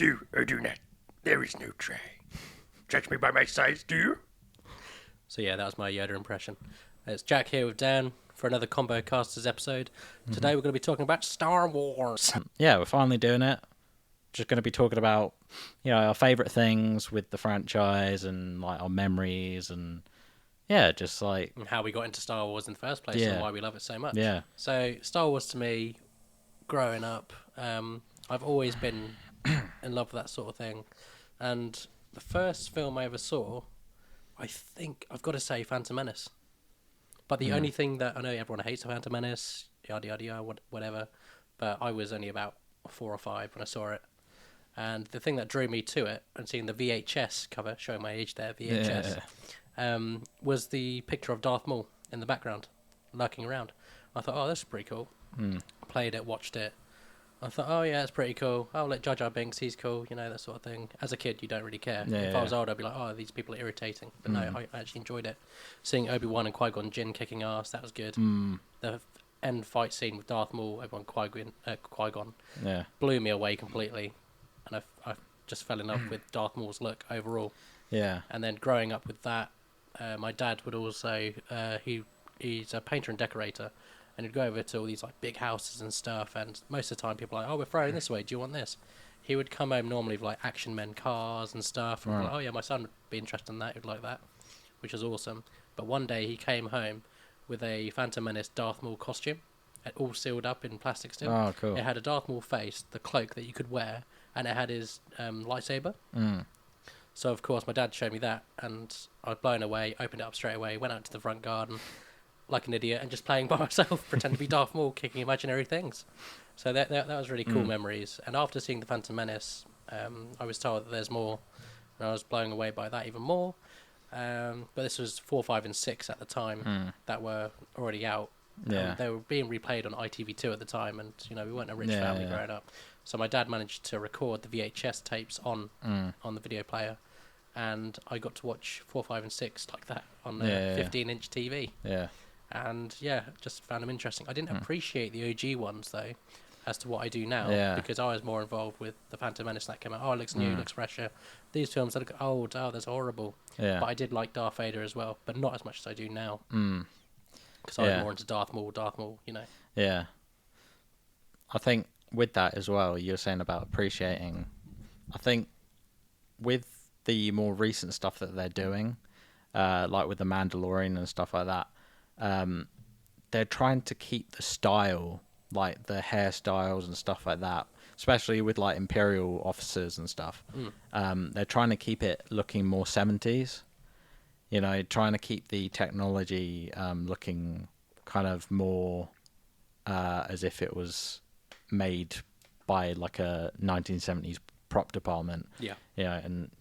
Do or do not. There is no try. Judge me by my size, do you? So yeah, that was my Yoda impression. It's Jack here with Dan for another KomboKasters episode. Today we're going to be talking about Star Wars. Yeah, we're finally doing it. Just going to be talking about, our favourite things with the franchise and like our memories and just like And how we got into Star Wars in the first place and why we love it so much. Yeah. So Star Wars to me, growing up, I've always been in love with that sort of thing. And the first film I ever saw, I think I've got to say Phantom Menace. But the only thing that I know everyone hates the Phantom Menace, yada yada yada, whatever. But I was only about 4 or 5 when I saw it. And the thing that drew me to it, and seeing the VHS cover, showing my age there, VHS, was the picture of Darth Maul in the background, lurking around. I thought, oh, that's pretty cool. Played it, watched it. I thought, oh yeah, that's pretty cool. Oh, let Jar Jar Binks, he's cool, that sort of thing. As a kid, you don't really care. If I was older, I'd be like, oh, these people are irritating. But no, I actually enjoyed it. Seeing Obi-Wan and Qui-Gon Jinn kicking ass, that was good. The end fight scene with Darth Maul, Obi-Wan, Qui-Gon, blew me away completely. And I just fell in love with Darth Maul's look overall. Yeah. And then growing up with that, my dad would also, he's a painter and decorator, and he'd go over to all these like big houses and stuff, and most of the time people are like, oh, we're throwing this away, do you want this? He would come home normally with like Action Men cars and stuff, and be like, oh yeah, my son would be interested in that, he'd like that, which was awesome. But one day he came home with a Phantom Menace Darth Maul costume, all sealed up in plastic still. Oh, cool. It had a Darth Maul face, the cloak that you could wear, and it had his lightsaber. So, of course, my dad showed me that, and I was blown away, opened it up straight away, went out to the front garden like an idiot, and just playing by myself, pretending to be Darth Maul, kicking imaginary things. So that was really cool memories. And after seeing The Phantom Menace, I was told that there's more, and I was blown away by that even more. But this was 4, 5, and 6 at the time that were already out. Yeah. They were being replayed on ITV2 at the time, and we weren't a rich family growing up. So my dad managed to record the VHS tapes on the video player, and I got to watch 4, 5, and 6 like that on the 15-inch TV. Yeah. And just found them interesting. I didn't appreciate the OG ones though, as to what I do now, because I was more involved with the Phantom Menace that came out. Oh, it looks new, it looks fresher. These films that look old, oh, that's horrible. Yeah. But I did like Darth Vader as well, but not as much as I do now. Because I was more into Darth Maul, Yeah. I think with that as well, you're saying about appreciating. I think with the more recent stuff that they're doing, like with the Mandalorian and stuff like that, they're trying to keep the style, like the hairstyles and stuff like that, especially with like Imperial officers and stuff. They're trying to keep it looking more 70s. Trying to keep the technology looking kind of more as if it was made by like a 1970s prop department. Yeah. And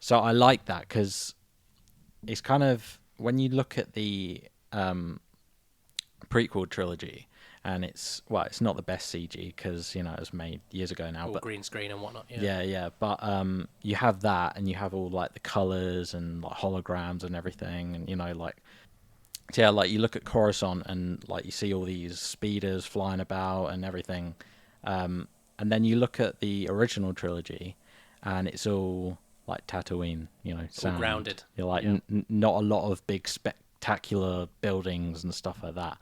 so I like that because it's kind of, when you look at the prequel trilogy, and it's not the best CG because it was made years ago now, all but green screen and whatnot. But you have that, and you have all like the colors and like holograms and everything, and like you look at Coruscant and like you see all these speeders flying about and everything, and then you look at the original trilogy, and it's all like Tatooine, all grounded. You're like not a lot of big spectacular buildings and stuff like that.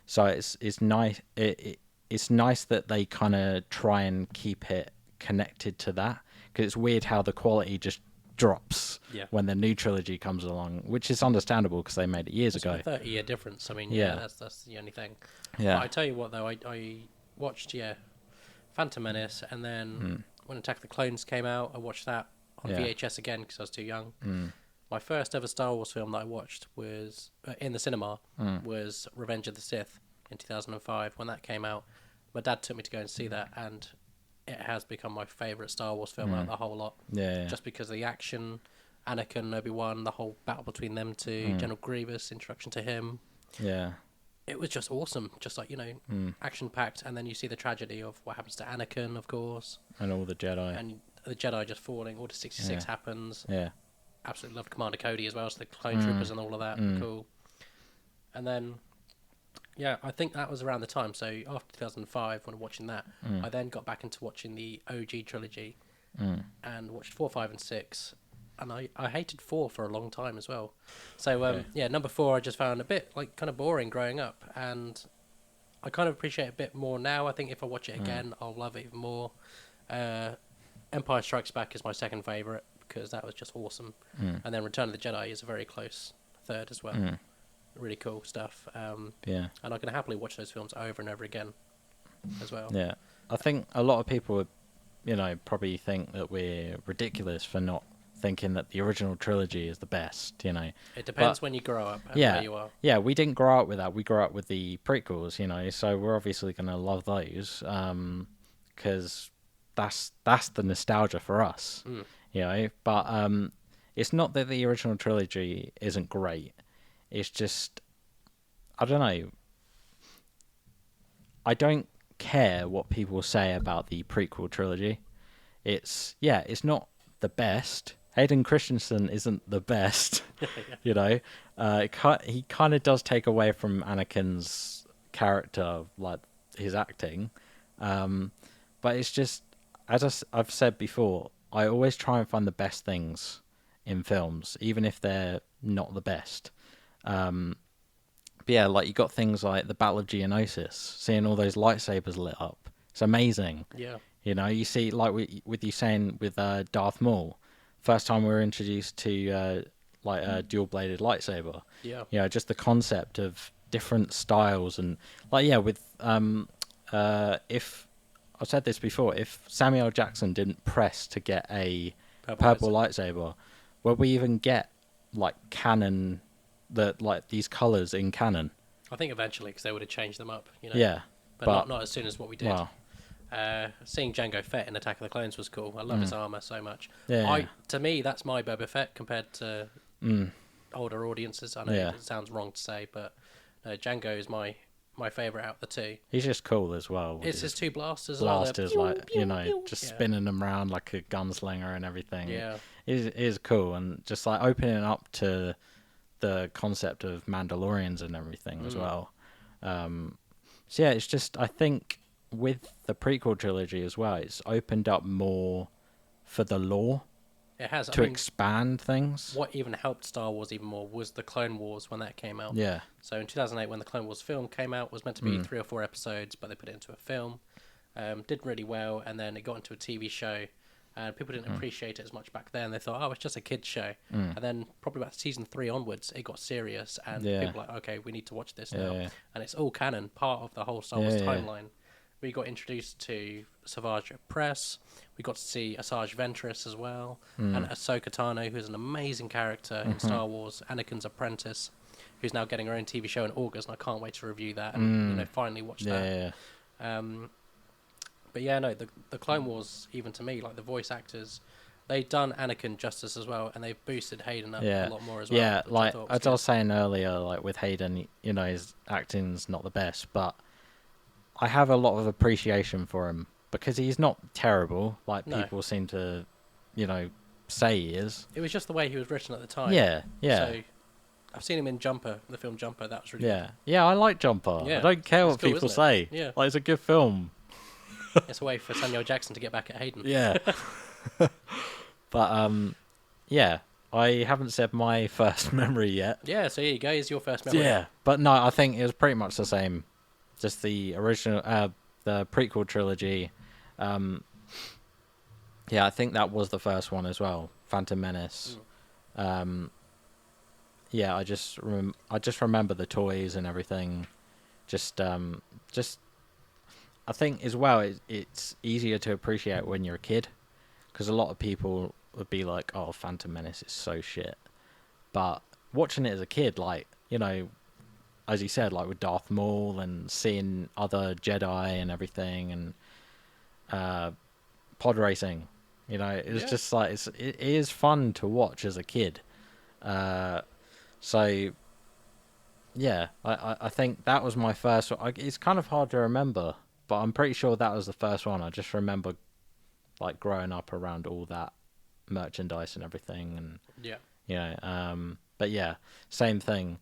So it's nice. It's nice that they kind of try and keep it connected to that, because it's weird how the quality just drops when the new trilogy comes along, which is understandable because they made it years ago. It's a 30-year difference. I mean, that's the only thing. Yeah. But I tell you what, though, I watched Phantom Menace, and then when Attack of the Clones came out, I watched that on VHS again because I was too young. My first ever Star Wars film that I watched was in the cinema was Revenge of the Sith in 2005. When that came out, my dad took me to go and see that, and it has become my favourite Star Wars film out of the whole lot. Just because of the action, Anakin, Obi-Wan, the whole battle between them two, General Grievous, introduction to him. Yeah. It was just awesome, just like, action-packed, and then you see the tragedy of what happens to Anakin, of course. And all the Jedi. And the Jedi just falling, Order 66 happens. Yeah. Absolutely loved Commander Cody as well, so the clone troopers and all of that, cool. And then, Yeah, I think that was around the time. So after 2005, when watching that, I then got back into watching the OG trilogy and watched 4, 5, and 6. And I hated 4 for a long time as well. So, Okay. yeah, number 4 I just found a bit, like, kind of boring growing up. And I kind of appreciate it a bit more now. I think if I watch it again, I'll love it even more. Empire Strikes Back is my second favourite because that was just awesome. And then Return of the Jedi is a very close third as well. Really cool stuff. Yeah. And I can happily watch those films over and over again as well. Yeah. I think a lot of people would, probably think that we're ridiculous for not thinking that the original trilogy is the best, It depends But- when you grow up and Yeah. where you are. Yeah, we didn't grow up with that. We grew up with the prequels, so we're obviously going to love those because that's the nostalgia for us, But it's not that the original trilogy isn't great. It's just, I don't know. I don't care what people say about the prequel trilogy. It's not the best. Hayden Christensen isn't the best, He kind of does take away from Anakin's character, like his acting. But it's just, as I've said before, I always try and find the best things in films, even if they're not the best. But yeah, like you got things like the Battle of Geonosis, seeing all those lightsabers lit up. It's amazing. Yeah. You see, like with you saying with Darth Maul, first time we were introduced to a dual-bladed lightsaber. Yeah. Just the concept of different styles and with if I've said this before, if Samuel L. Jackson didn't press to get a purple lightsaber, would we even get like canon these colors in canon? I think eventually, because they would have changed them up, Yeah, But not as soon as what we did. Well, Seeing Jango Fett in Attack of the Clones was cool. I love his armor so much. Yeah. To me, that's my Boba Fett compared to older audiences. I know it sounds wrong to say, but Jango is my favorite out of the two. he's just cool as well. with It's his two blasters. blasters, Yeah. spinning them around like a gunslinger and everything. Yeah. It is cool, and just like opening up to the concept of Mandalorians and everything as well. So yeah, it's just, I think with the prequel trilogy as well, it's opened up more for the lore It has. to expand things. What even helped Star Wars even more was the Clone Wars when that came out. Yeah. So in 2008, when the Clone Wars film came out, it was meant to be 3 or 4 episodes, but they put it into a film. Did really well, and then it got into a TV show, and people didn't appreciate it as much back then. They thought, oh, it's just a kids show. And then probably about season 3 onwards, it got serious, and people were like, okay, we need to watch this now. Yeah. And it's all canon, part of the whole Star Wars timeline. We got introduced to Savage Press. We got to see Asajj Ventress as well, and Ahsoka Tano, who's an amazing character in Star Wars, Anakin's apprentice, who's now getting her own TV show in August, and I can't wait to review that and finally watch that. But yeah, no, the Clone Wars, even to me, like the voice actors, they've done Anakin justice as well, and they've boosted Hayden up a lot more as well. Yeah, which like thought as good. I was saying earlier, like with Hayden, his acting's not the best, but I have a lot of appreciation for him because he's not terrible, like No. people seem to, say he is. It was just the way he was written at the time. Yeah. So I've seen him in Jumper, the film Jumper. That was really good. Yeah, I like Jumper. Yeah, I don't care it's what cool, people isn't it? say. Yeah. Like, it's a good film. It's a way for Samuel Jackson to get back at Hayden. Yeah. But yeah, I haven't said my first memory yet. Yeah, so here you go. Here's your first memory. Yeah, but no, I think it was pretty much the same. Just the original, the prequel trilogy. Yeah, I think that was the first one as well. Phantom Menace. Yeah, I just remember the toys and everything. I think as well, it's easier to appreciate when you're a kid, because a lot of people would be like, "Oh, Phantom Menace is so shit," but watching it as a kid, like, as you said, like with Darth Maul and seeing other Jedi and everything, and pod racing, it's just like it is fun to watch as a kid. So yeah, I think that was my first one. It's kind of hard to remember, but I'm pretty sure that was the first one. I just remember like growing up around all that merchandise and everything, and but yeah, same thing.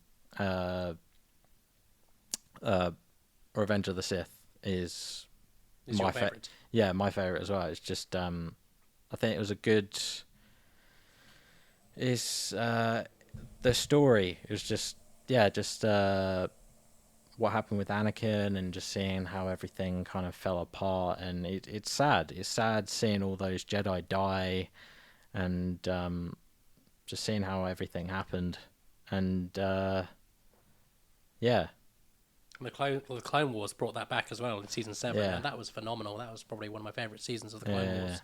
Revenge of the Sith is Is my your favourite? Yeah, my favorite as well. It's just I think it was a good. Is the story is just what happened with Anakin and just seeing how everything kind of fell apart, and it's sad. It's sad seeing all those Jedi die, and just seeing how everything happened, and yeah, And the Clone Wars brought that back as well in season 7, Yeah. and that was phenomenal. That was probably one of my favourite seasons of the Clone Yeah. Wars.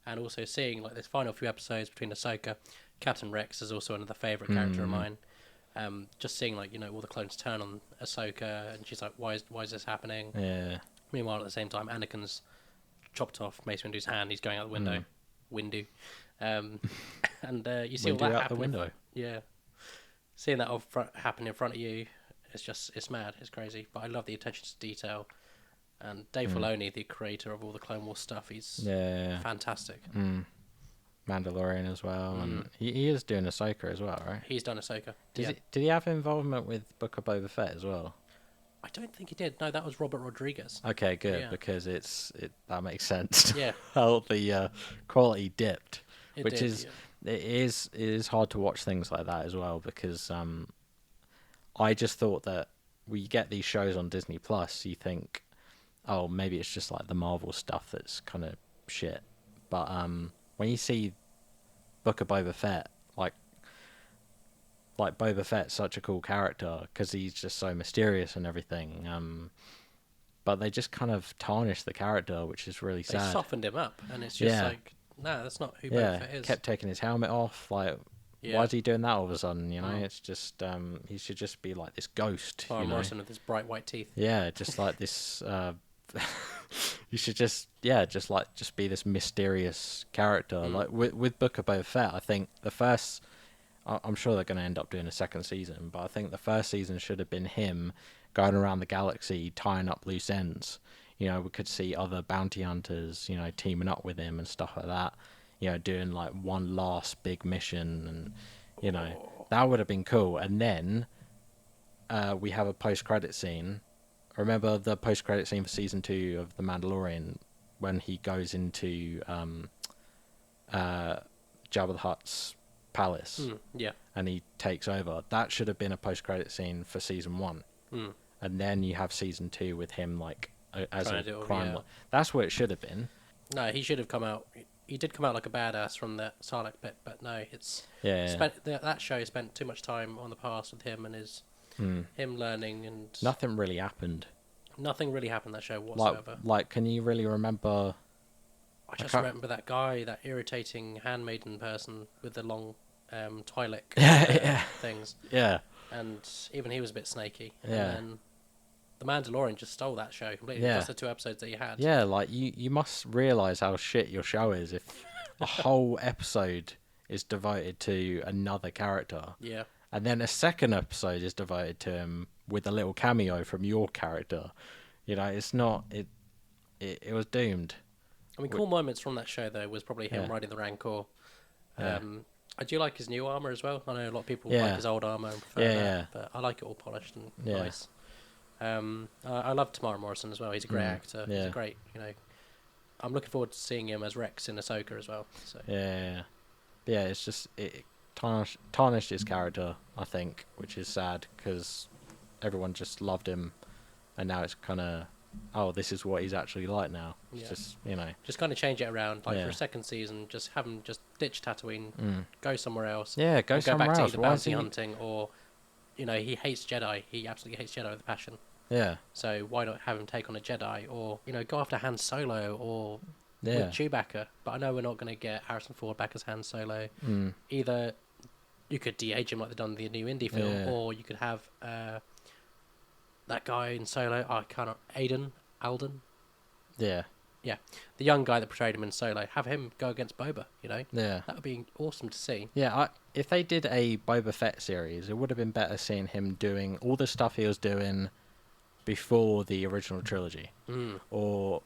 And also seeing like this final few episodes between Ahsoka, Captain Rex is also another favourite character of mine. Just seeing like all the clones turn on Ahsoka, and she's like, why is this happening? yeah, Meanwhile, at the same time, Anakin's chopped off Mace Windu's hand. He's going out the window. Windu. And you see all Windu that out happen. the window. Yeah. Seeing that happen in front of you, it's mad. It's crazy. But I love the attention to detail. And Dave Filoni, the creator of all the Clone Wars stuff, he's fantastic. Mandalorian as well, and he is doing Ahsoka as well, right? He's done Ahsoka. Did he have involvement with Book of Boba Fett as well? I don't think he did. No, that was Robert Rodriguez. Okay, good, Yeah. because that makes sense. Yeah. How the quality dipped, It which did, is it is hard to watch things like that as well, because I just thought that we get these shows on Disney Plus, you think, oh, maybe it's just like the Marvel stuff that's kind of shit, but when you see Book of Boba Fett, like Boba Fett's such a cool character because he's just so mysterious and everything. But they just kind of tarnished the character, which is really They sad. softened him up, and it's just like, no, that's not who Boba Fett is. Kept taking his helmet off. Like, why is he doing that all of a sudden? You know, it's just he should just be like this ghost. Tara Morrison with his bright white teeth. Yeah, just like this. You should just be this mysterious character. Like with Book of Boba Fett, I think the first. I'm sure they're going to end up doing a second season, but I think the first season should have been him going around the galaxy tying up loose ends. You know, we could see other bounty hunters, teaming up with him and stuff like that. Doing like one last big mission, and that would have been cool. And then we have a post-credit scene. Remember the post-credit scene for season 2 of The Mandalorian when he goes into Jabba the Hutt's palace and he takes over. That should have been a post-credit scene for season 1, and then you have season 2 with him like as a crime. That's what it should have been. No, he should have come out. He did come out like a badass from the Sarlacc pit, but no, it's that show spent too much time on the past with him and him learning, and Nothing really happened. Nothing really happened in that show whatsoever. Like, can you really remember? I just remember that guy, that irritating handmaiden person with the long Twi'lek things. Yeah. And even he was a bit snaky. Yeah. And then The Mandalorian just stole that show completely. Yeah. Just the 2 episodes that you had. Yeah, like you must realise how shit your show is if a whole episode is devoted to another character. Yeah. And then a second episode is devoted to him with a little cameo from your character. It's not it was doomed. I mean, cool moments from that show though was probably him riding the Rancor. I do like his new armor as well. I know a lot of people like his old armor and prefer that, but I like it all polished and nice. I love Tamara Morrison as well. He's a great actor. He's a great, I'm looking forward to seeing him as Rex in Ahsoka as well. So Yeah, it's just it tarnished his character, I think, which is sad because everyone just loved him, and now it's kind of, oh, this is what he's actually like now. It's just, just kind of change it around, like for a second season, just have him just ditch Tatooine, go somewhere else. Yeah, go somewhere back else. to either bounty hunting or, he hates Jedi. He absolutely hates Jedi with a passion. Yeah. So why not have him take on a Jedi, or go after Han Solo, or with Chewbacca? But I know we're not going to get Harrison Ford back as Han Solo. Either you could de-age him like they've done in the new indie film, or you could have that guy in Solo. Alden. Yeah. Yeah, the young guy that portrayed him in Solo. Have him go against Boba. Yeah. That would be awesome to see. Yeah, if they did a Boba Fett series, it would have been better seeing him doing all the stuff he was doing before the original trilogy. Or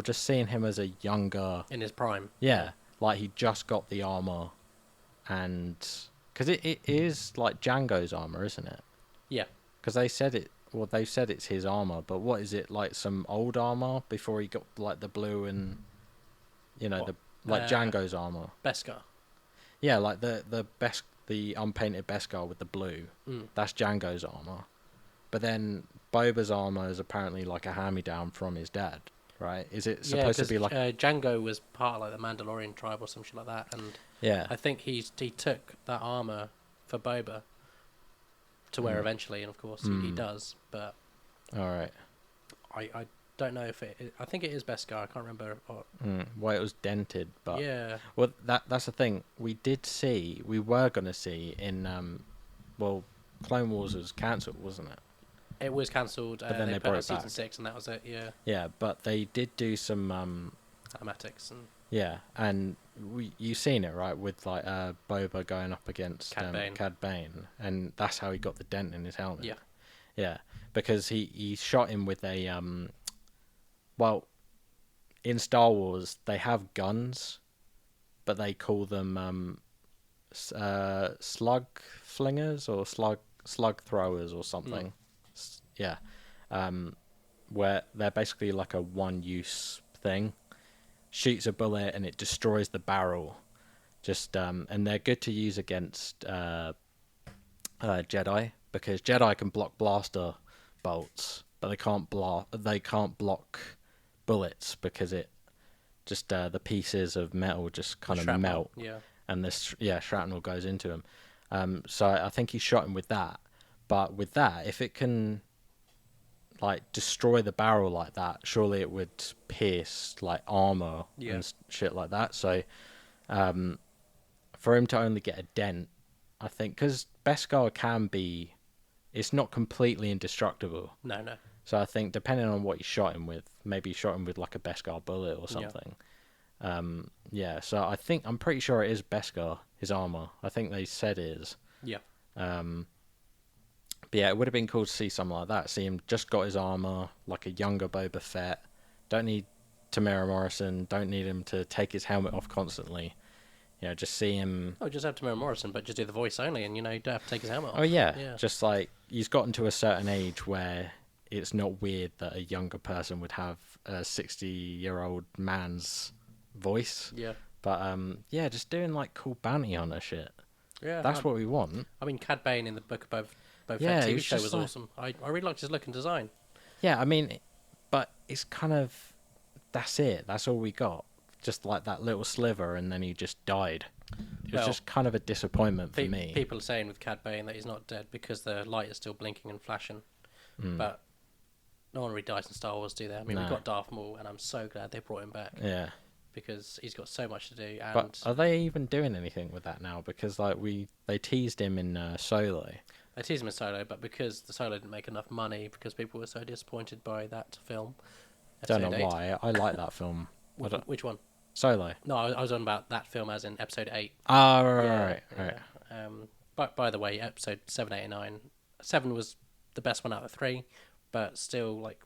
just seeing him as a younger... in his prime. Yeah, like he just got the armor, and... Because it is like Django's armor, isn't it? Yeah. Because they said it... well, they said it's his armor, but what is it, like some old armor before he got like the blue and What? the like Django's armor? Beskar. Yeah, like the unpainted Beskar with the blue. Mm. That's Django's armor. But then Boba's armor is apparently like a hand-me-down from his dad, right? Is it supposed to be like? Django was part of like the Mandalorian tribe or some shit like that, and Yeah. I think he took that armor for Boba to wear eventually, and of course he does. But All right. I don't know if I think it is Beskar. I can't remember. Well, it was dented, but Yeah. well, that's the thing. We were gonna see in well, Clone Wars was cancelled, wasn't it? It was cancelled. But then they put brought out it season back. 6, and that was it. Yeah. Yeah, but they did do some Animatics and yeah, and you seen it, right, with like Boba going up against Cad Bane, and that's how he got the dent in his helmet. yeah. Yeah, because he shot him with a well, in Star Wars they have guns, but they call them slug flingers or slug throwers or something. Yeah, where they're basically like a one-use thing. Shoots a bullet and it destroys the barrel. Just and they're good to use against Jedi, because Jedi can block blaster bolts, but they can't block bullets, because it just the pieces of metal just kind of melt, Yeah. and this shrapnel goes into them. So I think he shot him with that. But with that, if it can like destroy the barrel like that, surely it would pierce like armor and shit like that. So for him to only get a dent, I think, because Beskar it's not completely indestructible. No. So I think depending on what you shot him with, maybe you shot him with like a Beskar bullet or something. Yeah. So I'm pretty sure it is Beskar, his armor. I think they said it is. Yeah. But yeah, it would have been cool to see something like that. See him just got his armor, like a younger Boba Fett. Don't need Tamara Morrison. Don't need him to take his helmet off constantly. You know, just see him. Oh, just have Tamara Morrison, but just do the voice only, and you don't have to take his helmet off. Oh yeah. Just like he's gotten to a certain age where it's not weird that a younger person would have a 60-year-old man's voice. Yeah. But yeah, just doing like cool bounty hunter shit. Yeah. That's what we want. I mean, Cad Bane in the Book of Boba Yeah, Fett it TV was show just was like- awesome. I really liked his look and design. Yeah, I mean, but it's kind of that's it. That's all we got. Just like that little sliver, and then he just died. It was Well, just kind of a disappointment for me. People are saying with Cad Bane that he's not dead because the light is still blinking and flashing. But no one really dies in Star Wars, do they? I mean, No. we've got Darth Maul, and I'm so glad they brought him back Yeah, because he's got so much to do. And but are they even doing anything with that now? Because like they teased him in Solo. they teased him in Solo, but because the Solo didn't make enough money, because people were so disappointed by that film. Don't know Episode 8. why. I like that film. Which one? Solo. No, I was on about that film as in Episode 8. Oh, Yeah, right. yeah. But by the way, Episode 7, 8, and 9. 7 was the best one out of the 3, but still, like,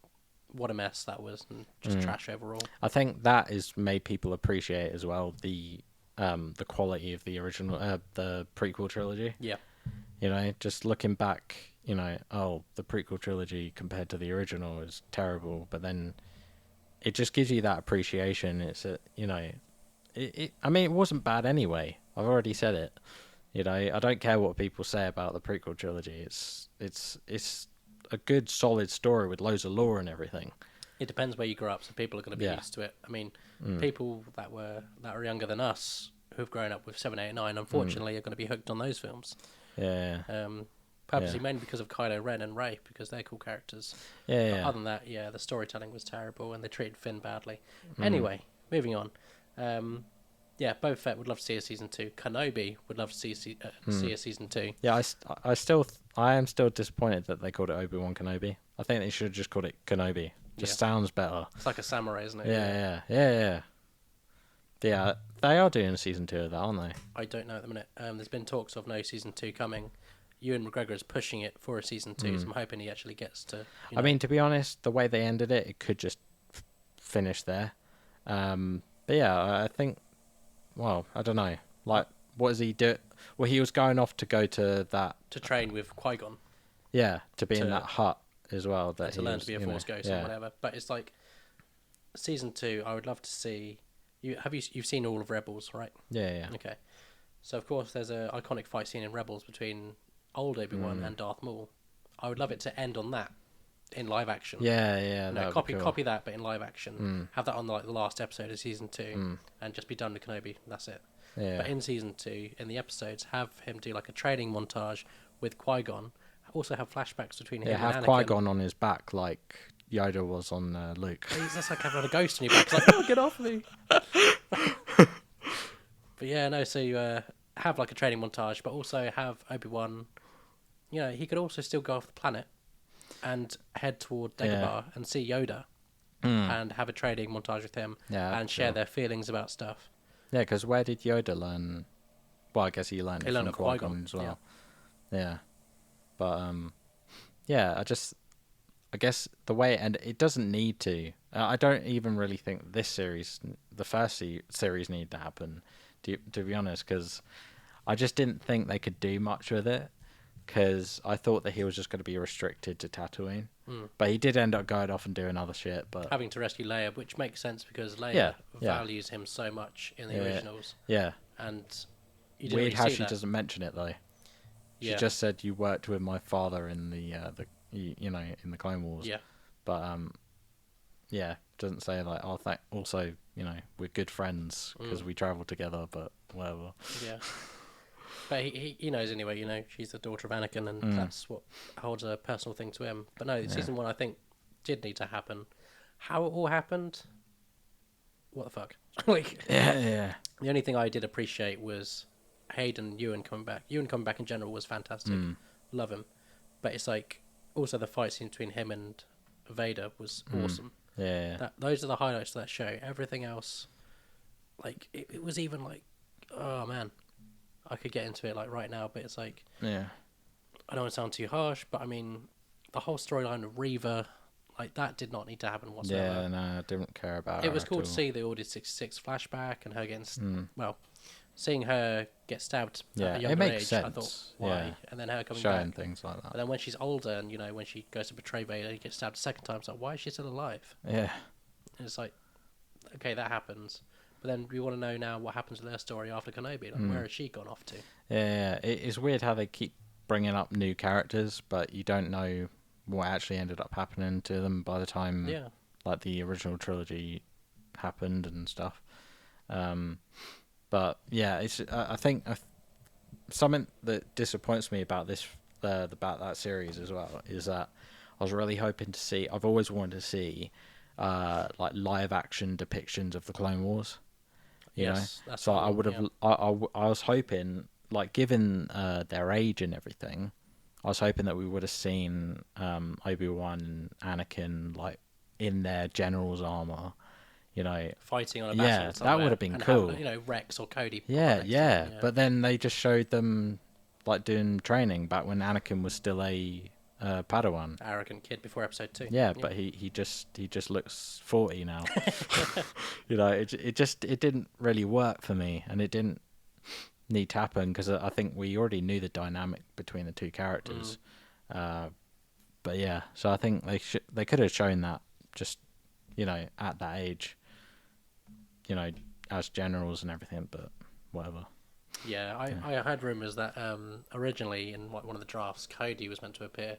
what a mess that was, and just trash overall. I think that has made people appreciate as well the quality of the original, the prequel trilogy. Yeah. You know, just looking back, you know, the prequel trilogy compared to the original is terrible, but then it just gives you that appreciation. It's you know, I mean, it wasn't bad anyway. I've already said it. You know, I don't care what people say about the prequel trilogy. It's a good, solid story with loads of lore and everything. It depends where you grew up, so people are going to be Yeah. used to it. I mean, people that were younger than us, who've grown up with 7, 8, and 9, unfortunately, are going to be hooked on those films. Yeah. Purposely, mainly because of Kylo Ren and Rey, because they're cool characters. Yeah. But Yeah. other than that, yeah, the storytelling was terrible, and they treated Finn badly. Anyway, moving on. Yeah, Boba Fett would love to see a season 2. Kenobi would love to see a season 2. Yeah, I am still disappointed that they called it Obi-Wan Kenobi. I think they should have just called it Kenobi. Just sounds better. It's like a samurai, isn't it? Yeah. Yeah, they are doing season 2 of that, aren't they? I don't know at the minute. There's been talks of no season 2 coming. Ewan McGregor is pushing it for a season 2, so I'm hoping he actually gets to. I mean, to be honest, the way they ended it, it could just finish there. But yeah, I think. Well, I don't know. Like, what does he do? Well, he was going off to go to that. to train with Qui-Gon. Yeah, to be in To- that hut. as well. That to he learn was, to be a you know, Force ghost yeah. and whatever. But it's like season 2. I would love to see you. You've seen all of Rebels, right? Yeah. Okay. So of course there's a iconic fight scene in Rebels between old Obi-Wan and Darth Maul. I would love it to end on that in live action. Yeah. No, That'd copy be cool. copy that, but in live action. Have that on like the last episode of season 2, and just be done with Kenobi. That's it. Yeah. But in season 2, in the episodes, have him do like a training montage with Qui-Gon. Also have flashbacks between him Yeah, and have Anakin. Qui-Gon on his back like Yoda was on Luke. That's like having a ghost on your back. It's like, oh, get off me. But yeah, no. So you have like a training montage, but also have Obi-Wan. You know, he could also still go off the planet and head toward Dagobah and see Yoda, and have a training montage with him, Yeah, and share their feelings about stuff. Yeah, because where did Yoda learn? Well, I guess he learned it from Qui-Gon as well. Yeah. But yeah, I guess the way it doesn't need to. I don't even really think this series, the first series, need to happen. To be honest, because I just didn't think they could do much with it. Because I thought that he was just going to be restricted to Tatooine, but he did end up going off and doing other shit. But having to rescue Leia, which makes sense because Leia values him so much in the originals. Yeah, and you didn't weird really how see she that. doesn't mention it though. She Yeah. just said you worked with my father in the in the Clone Wars. Yeah. But yeah, doesn't say like also we're good friends because we travel together, but whatever. Yeah. But he knows anyway, she's the daughter of Anakin, and that's what holds a personal thing to him. But no, season 1 I think did need to happen. How it all happened, what the fuck? Yeah. The only thing I did appreciate was Hayden Ewan coming back. Ewan coming back in general was fantastic. Love him. But it's like also the fight scene between him and Vader was awesome. Yeah. Those are the highlights of that show. Everything else, like it was even like, oh man, I could get into it like right now, but it's like, Yeah. I don't want to sound too harsh, but I mean, the whole storyline of Reva, like that did not need to happen whatsoever. Yeah, no, I didn't care about It was her cool at to all. see the Order 66 flashback and her getting, seeing her get stabbed at a younger it makes age. sense. I thought, why? Yeah. And then her coming Showing back. things like that. And then when she's older and, when she goes to betray Vader, he gets stabbed a second time. It's like, why is she still alive? Yeah. And it's like, okay, that happens. But then we want to know now what happens with her story after Kenobi. Like, where has she gone off to? Yeah, it's weird how they keep bringing up new characters, but you don't know what actually ended up happening to them by the time, like the original trilogy happened and stuff. But yeah, it's I think something that disappoints me about about that series as well is that I was really hoping to see. I've always wanted to see like live action depictions of the Clone Wars. You know, that's so what I would have. I was hoping, like, given their age and everything, I was hoping that we would have seen Obi-Wan and Anakin like in their general's armor. Fighting on a battle. Yeah, that would have been cool. Have, Rex or Cody. Yeah. But then they just showed them like doing training back when Anakin was still a Padawan. Arrogant kid before episode 2. Yeah, but he just looks 40 now. It didn't really work for me, and it didn't need to happen because I think we already knew the dynamic between the two characters. But yeah, so I think they could have shown that just at that age, as generals and everything. But whatever. Yeah, I heard rumours that originally in one of the drafts, Cody was meant to appear,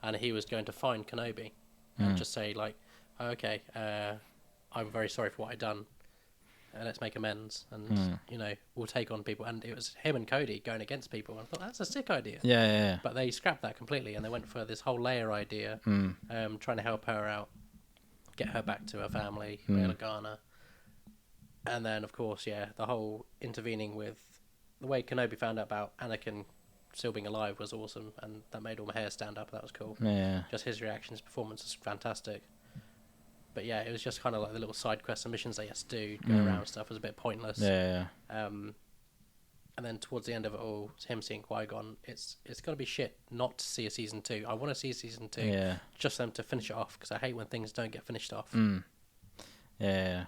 and he was going to find Kenobi and just say like, "Okay, I'm very sorry for what I done. Let's make amends, and we'll take on people." And it was him and Cody going against people. And I thought that's a sick idea. Yeah. But they scrapped that completely, and they went for this whole Leia idea, trying to help her out, get her back to her family, Bail Organa. And then, of course, the whole intervening with the way Kenobi found out about Anakin still being alive was awesome, and that made all my hair stand up. That was cool. Yeah. Just his reaction, his performance was fantastic. But yeah, it was just kind of like the little side quests and missions they had to do, go around and stuff was a bit pointless. Yeah. And then towards the end of it all, him seeing Qui-Gon, it's going to be shit not to see a season 2. I want to see a season 2, Yeah. just for them to finish it off, because I hate when things don't get finished off. Yeah.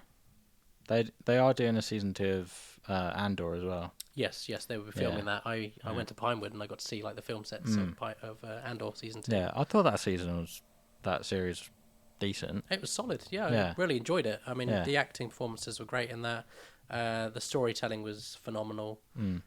They are doing a season 2 of Andor as well. Yes, they were filming that. I went to Pinewood and I got to see like the film sets of Andor season 2. Yeah, I thought that season was that series decent. It was solid. Yeah, Yeah. I really enjoyed it. I mean, Yeah. the acting performances were great in that. The storytelling was phenomenal. It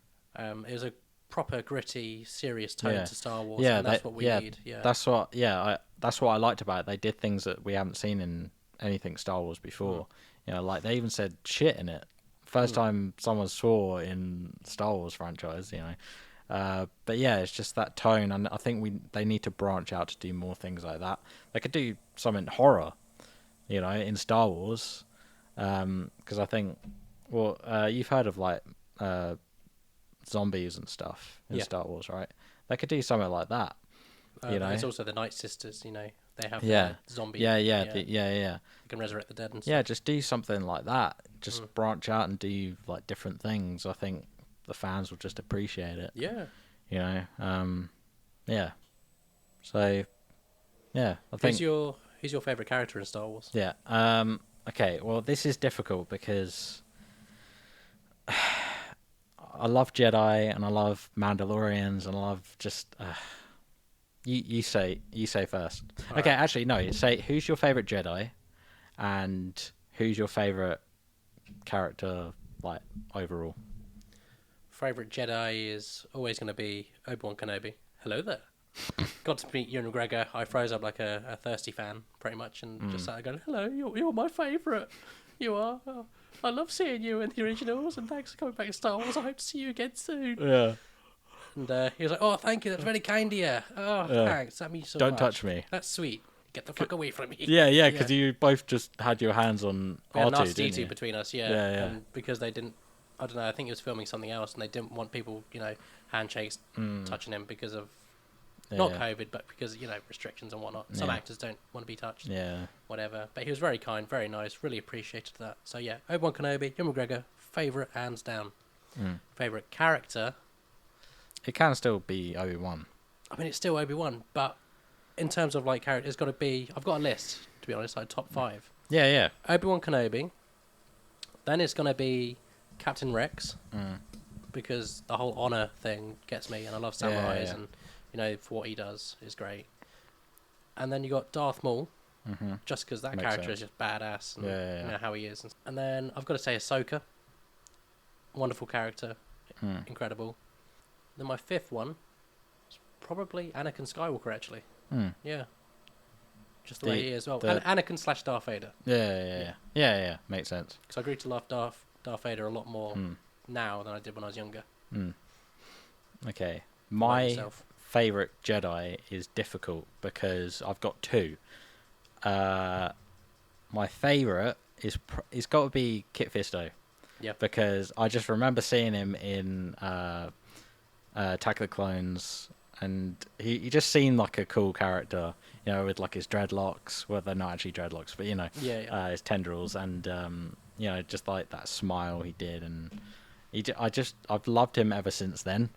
was a proper gritty, serious tone Yeah. to Star Wars, Yeah, and that's what we need. Yeah, That's what. Yeah, that's what I liked about it. They did things that we haven't seen in anything Star Wars before. You know, like they even said shit in it. First time someone swore in Star Wars franchise. You know, but yeah, it's just that tone, and I think they need to branch out to do more things like that. They could do something horror, you know, in Star Wars, because I think, well, you've heard of like zombies and stuff in Yeah. Star Wars, right? They could do something like that. You know, there's also the Night Sisters. You know, they have yeah, zombie. yeah. They can resurrect the dead and stuff. Yeah, just do something like that. Just branch out and do like different things. I think the fans will just appreciate it. Yeah. You know, yeah. So, yeah, I think. Who's your favorite character in Star Wars? Yeah. Okay. Well, this is difficult because I love Jedi and I love Mandalorians and I love just. You say first. All Okay. right. Actually, no. Say who's your favorite Jedi, and who's your favorite character like overall. Favorite Jedi is always going to be Obi-Wan Kenobi. Hello there. Got to meet Ewan McGregor. I froze up like a thirsty fan, pretty much, and just started going, "Hello, you're my favourite. You are. Oh, I love seeing you in the originals, and thanks for coming back to Star Wars. I hope to see you again soon." Yeah. And he was like, "Oh, thank you. That's very kind of you. Oh, Yeah. thanks. That means so Don't much. touch me. That's sweet. Get the fuck away from me." Yeah, because you both just had your hands on We had an R2, didn't R2D2 you? between us, yeah. Yeah, yeah. And because they didn't, I don't know, I think he was filming something else, and they didn't want people, you know, handshakes touching him because of not Yeah. COVID, but because, you know, restrictions and whatnot. Some Yeah. actors don't want to be touched, Yeah. whatever. But he was very kind, very nice, really appreciated that. So yeah, Obi-Wan Kenobi, Ewan McGregor, favourite hands down. Favourite character, It can still be Obi-Wan. I mean, it's still Obi-Wan, but in terms of like character, it's got to be, I've got a list, to be honest, like top 5. Yeah, yeah. Obi-Wan Kenobi, then it's going to be Captain Rex, because the whole honor thing gets me, and I love samurais, yeah. and you know, for what he does is great. And then you got Darth Maul, just because that Makes character sense. is just badass, and Yeah. you know how he is. And then I've got to say Ahsoka, wonderful character, incredible. Then my 5th one is probably Anakin Skywalker, actually. Yeah, just the way he is as well. the- And Anakin / Darth Vader, Yeah. Makes sense. because I grew to love Darth Vader a lot more now than I did when I was younger. Okay. Like My yourself. favorite Jedi is difficult because I've got 2. My favorite is it's got to be Kit Fisto. Yeah. Because I just remember seeing him in Attack of the Clones, and he just seemed like a cool character, you know, with like his dreadlocks. Well, they're not actually dreadlocks, but you know, his tendrils, and you know, just like that smile he did, and I've loved him ever since then,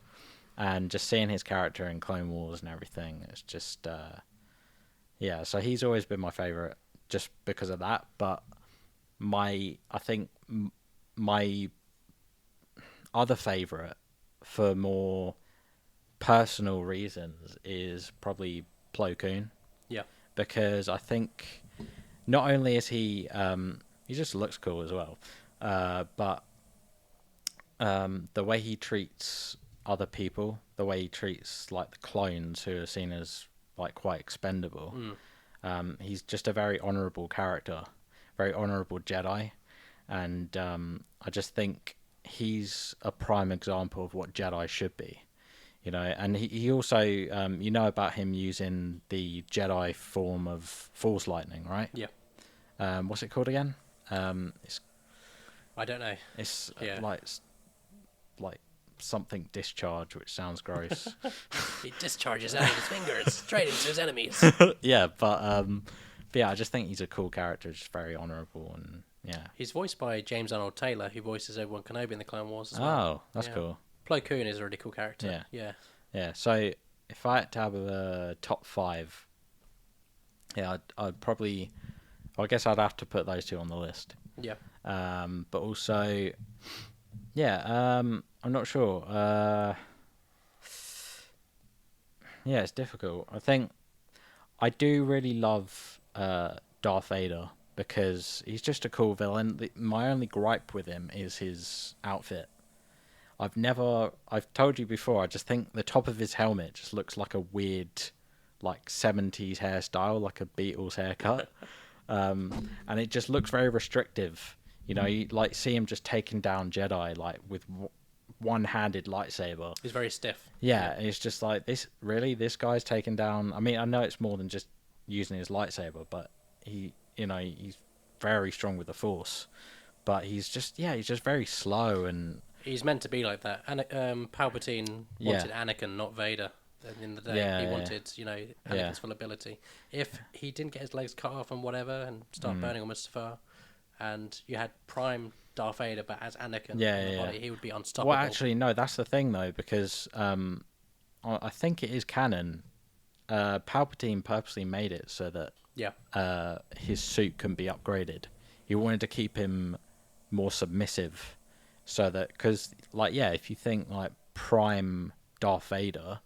and just seeing his character in Clone Wars and everything, it's just yeah. So he's always been my favorite just because of that, but I think my other favorite for more personal reasons is probably Plo Koon. Yeah. Because I think not only is he just looks cool as well, but the way he treats other people, the way he treats like the clones who are seen as like quite expendable, he's just a very honourable character, very honourable Jedi, and I just think he's a prime example of what Jedi should be. You know, and he also, you know about him using the Jedi form of Force Lightning, right? Yeah. What's it called again? It's I don't know. it's Yeah. like something discharge, which sounds gross. He discharges out of his fingers straight into his enemies. Yeah, but yeah, I just think he's a cool character, just very honourable, and yeah. He's voiced by James Arnold Taylor, who voices Obi-Wan Kenobi in the Clone Wars as well. Oh, that's Yeah. cool. Plo Koon is a really cool character. Yeah. Yeah. Yeah, so if I had to have a top 5, yeah, I'd probably, I guess I'd have to put those 2 on the list. Yeah. But also, yeah, I'm not sure. Yeah, it's difficult. I think I do really love Darth Vader because he's just a cool villain. My only gripe with him is his outfit. I've told you before, I just think the top of his helmet just looks like a weird, like 70s hairstyle, like a Beatles haircut. And it just looks very restrictive. You know, you like see him just taking down Jedi, like with one-handed lightsaber. He's very stiff. Yeah, and it's just like this guy's taken down. I mean, I know it's more than just using his lightsaber, but he's very strong with the Force. But he's just very slow and He's meant to be like that. And Palpatine wanted Anakin, not Vader. At the end of the day, he wanted, Anakin's full ability. If he didn't get his legs cut off and whatever, and start burning on Mustafar, and you had Prime Darth Vader, but as Anakin in the body, he would be unstoppable. Well, actually, no, that's the thing though, because I think it is canon. Palpatine purposely made it so that his suit can be upgraded. He wanted to keep him more submissive, so that because if you think like Prime Darth Vader,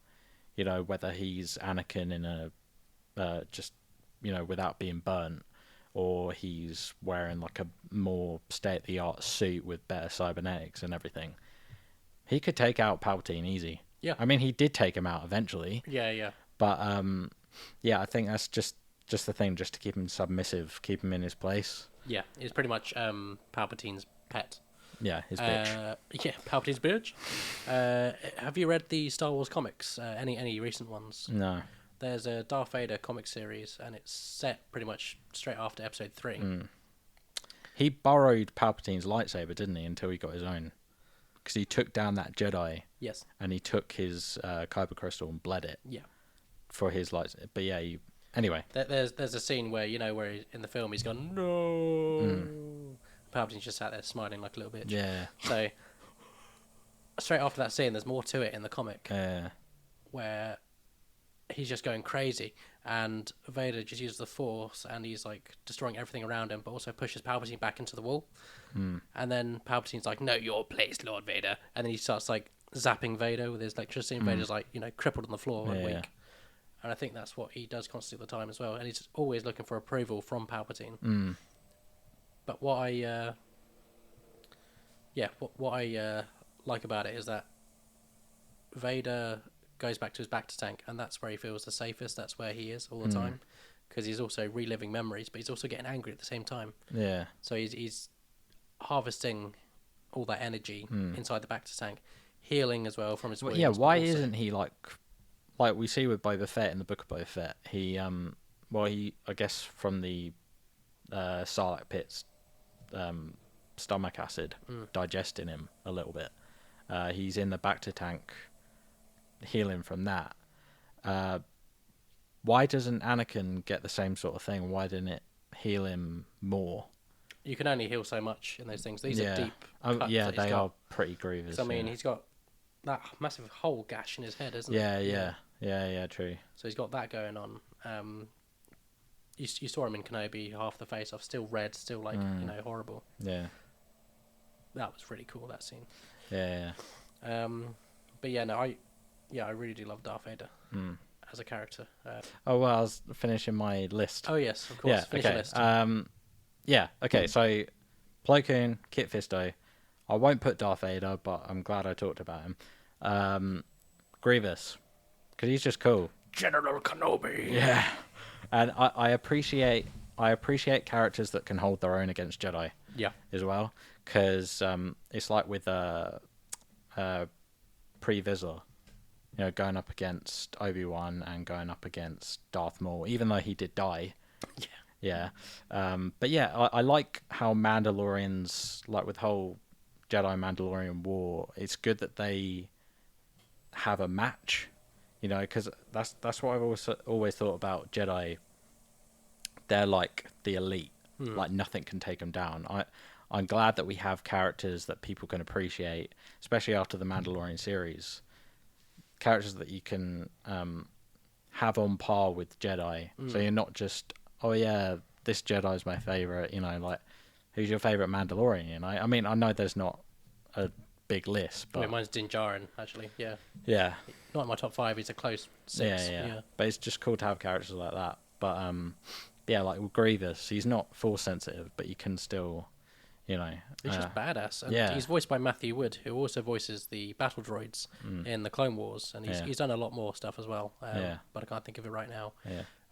whether he's Anakin in a without being burnt, or he's wearing like a more state-of-the-art suit with better cybernetics and everything, he could take out Palpatine easy. Yeah. I mean, he did take him out eventually. Yeah. But I think that's just the thing, just to keep him submissive, keep him in his place. Yeah, he's pretty much Palpatine's pet. Yeah, his bitch. Yeah, Palpatine's bitch. Have you read the Star Wars comics? Any recent ones? No. There's a Darth Vader comic series, and it's set pretty much straight after Episode 3. He borrowed Palpatine's lightsaber, didn't he, until he got his own? Because he took down that Jedi. Yes. And he took his kyber crystal and bled it. Yeah. For his lightsaber. But yeah, anyway. There's a scene where, where in the film he's gone, no. Palpatine's just sat there smiling like a little bitch. Yeah. So, straight after that scene, there's more to it in the comic. Where he's just going crazy, and Vader just uses the Force, and he's like destroying everything around him, but also pushes Palpatine back into the wall. And then Palpatine's like, "No, your place, Lord Vader." And then he starts like zapping Vader with his electricity, and Vader's like, crippled on the floor and weak. And I think that's what he does constantly all the time as well. And he's always looking for approval from Palpatine. But what I like about it is that Vader goes back to his bacta tank, and that's where he feels the safest. That's where he is all the time, because he's also reliving memories, but he's also getting angry at the same time. Yeah. So he's harvesting all that energy inside the bacta tank, healing as well from his wounds. Yeah. Why isn't he like we see with Boba Fett in the Book of Boba Fett? He I guess from the Sarlacc pits, stomach acid digesting him a little bit. He's in the bacta tank, healing from that. Why doesn't Anakin get the same sort of thing? Why didn't it heal him more? You can only heal so much in those things. These are deep cuts. Yeah, they are pretty grievous. I mean, he's got that massive hole gash in his head, isn't it? Yeah, true. So he's got that going on. You saw him in Kenobi, half the face off, still red, still like horrible. Yeah, that was really cool, that scene. Yeah. But yeah, no, I really do love Darth Vader as a character. I was finishing my list. Oh yes, of course. Yeah, Finish okay. your list. Yeah, okay. So, Plo Koon, Kit Fisto. I won't put Darth Vader, but I'm glad I talked about him. Grievous, because he's just cool. General Kenobi. Yeah, and I appreciate characters that can hold their own against Jedi. Yeah, as well, because it's like with Pre-Vizsla, going up against Obi-Wan and going up against Darth Maul, even though he did die. Yeah. But yeah, I like how Mandalorians, like with whole Jedi Mandalorian war, it's good that they have a match, because that's what I've always thought about Jedi. They're like the elite, like nothing can take them down. I'm glad that we have characters that people can appreciate, especially after the Mandalorian series. Characters that you can have on par with Jedi. So you're not just, oh yeah, this Jedi's my favorite, like, who's your favorite Mandalorian? I mean, I know there's not a big list, I but mean, mine's Din Djarin, actually. Yeah, yeah, not in my top 5. He's a close 6. yeah. But it's just cool to have characters like that. But yeah, like with Grievous, he's not force sensitive, but you can still, you know, He's just badass, and yeah. he's voiced by Matthew Wood, who also voices the battle droids in the Clone Wars, and he's done a lot more stuff as well. Yeah. But I can't think of it right now.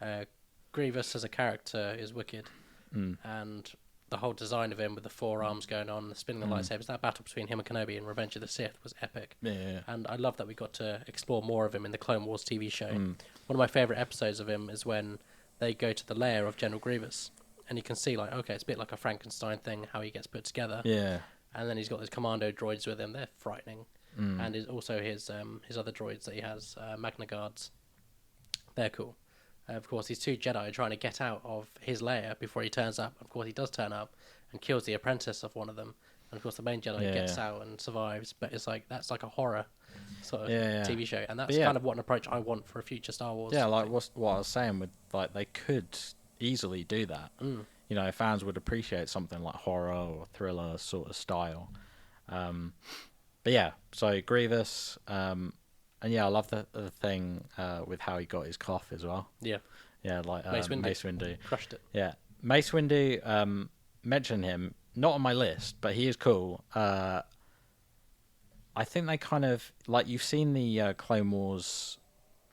Yeah. Grievous as a character is wicked, and the whole design of him with the 4 arms going on, the spinning the lightsabers, that battle between him and Kenobi in Revenge of the Sith was epic. Yeah. And I love that we got to explore more of him in the Clone Wars TV show. One of my favourite episodes of him is when they go to the lair of General Grievous, and you can see, like, okay, it's a bit like a Frankenstein thing, how he gets put together. Yeah. And then he's got those commando droids with him. They're frightening. And also his other droids that he has, Magna Guards. They're cool. Of course, these 2 Jedi are trying to get out of his lair before he turns up. Of course, he does turn up and kills the apprentice of one of them. And of course, the main Jedi gets out and survives. But it's like, that's like a horror sort of TV show. And that's kind of what an approach I want for a future Star Wars. Yeah, like what I was saying with, like, they could easily do that. You know, fans would appreciate something like horror or thriller sort of style. But yeah, so Grievous, and yeah, I love the thing with how he got his cloth as well. Yeah. Yeah, like Mace Windu. Crushed it. Yeah, Mace Windu. Mention him, not on my list, but he is cool. I think they kind of, like, you've seen the Clone Wars,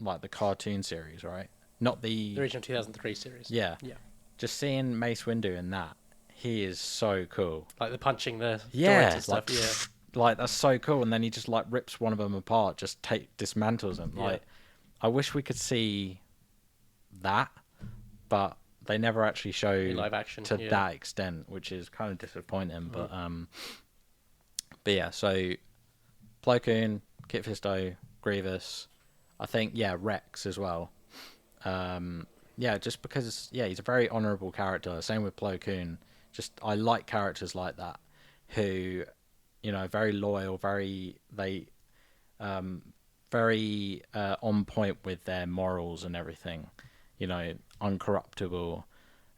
like the cartoon series, right? Not the original 2003 series. Yeah. Yeah. Just seeing Mace Windu in that, he is so cool. Like the punching the Yeah, droids and stuff. like, like that's so cool. And then he just like rips one of them apart, just dismantles them. Like, I wish we could see that, but they never actually show in live action to that extent, which is kind of disappointing. But yeah. So Plo Koon, Kit Fisto, Grievous, I think Rex as well. Yeah, just because he's a very honourable character. Same with Plo Koon. Just I like characters like that who, you know, very loyal, very on point with their morals and everything. You know, uncorruptible.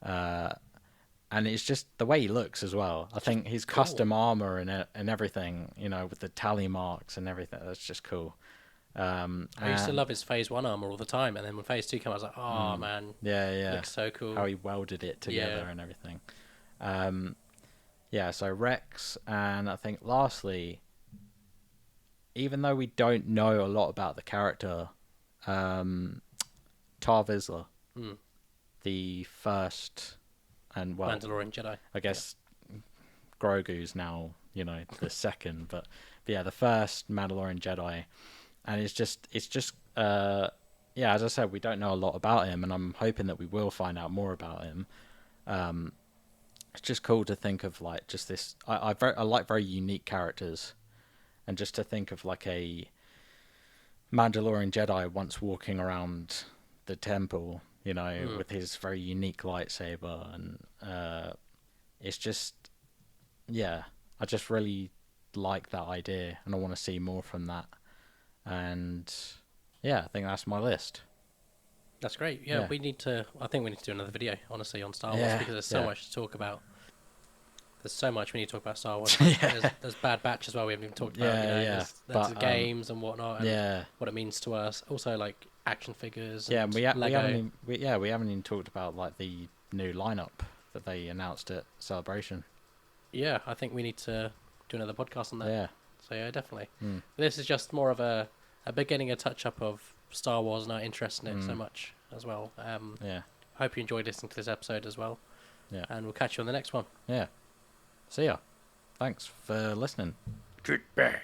And it's just the way he looks as well. I think his custom armor and everything, you know, with the tally marks and everything, that's just cool. I used to love his Phase 1 armor all the time, and then when Phase 2 came, I was like, oh man, looks so cool. How he welded it together and everything. So Rex, and I think lastly, even though we don't know a lot about the character, Tar Vizsla, the first and Mandalorian Jedi. I guess Grogu's now, you know, the second, but yeah, the first Mandalorian Jedi. And it's just as I said, we don't know a lot about him, and I'm hoping that we will find out more about him. It's just cool to think of, like, just this. I like very unique characters, and just to think of like a Mandalorian Jedi once walking around the temple, you know, with his very unique lightsaber, and it's just, I just really like that idea, and I want to see more from that. And I think that's my list. That's great. Yeah, I think we need to do another video, honestly, on Star Wars, because there's so much to talk about. There's so much we need to talk about Star Wars. There's Bad Batch as well. We haven't even talked about. There's the games and whatnot. And what it means to us. Also, like action figures. And we Lego. haven't even talked about like the new lineup that they announced at Celebration. Yeah, I think we need to do another podcast on that. Yeah. So yeah, definitely. This is just more of a beginning, a touch up of Star Wars and our interest in it so much as well. Hope you enjoyed listening to this episode as well. Yeah. And we'll catch you on the next one. Yeah. See ya. Thanks for listening. Goodbye.